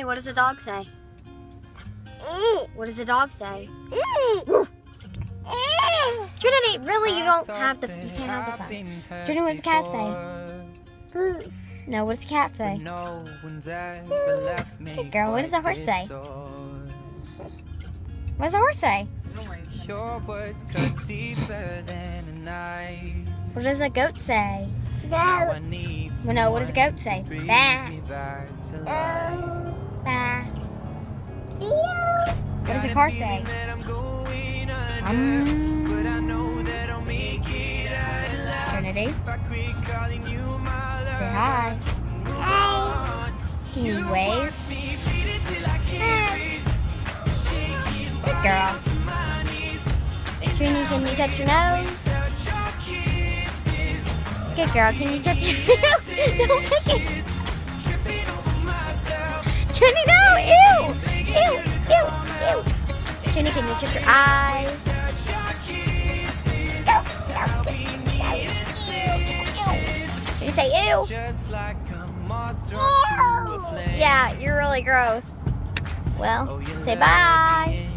Trinity, what does the dog say? What does the dog say? Trinity, really, you can't have the phone. Trinity, what does the cat say? No, what does the cat say? Hey, girl, what does the horse say? What does the horse say? What does the goat say? Well, no, what does the goat say? Bah. Bah. What does the car say? Trinity? Say hi. Hi. Can you wave? Hi. Good girl. Trinity, can you touch your nose? Good girl, can you touch your nose? Don't lick it. Trinity, no! Ew! Ew! Ew! Ew! Trinity, can you touch your eyes? Can you say ew? Ew! Yeah, you're really gross. Well, say bye.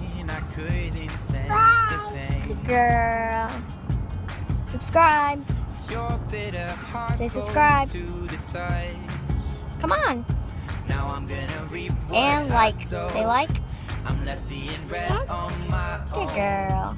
Bye. Good girl. Subscribe. Say subscribe. Come on. And like. Say like. Good girl.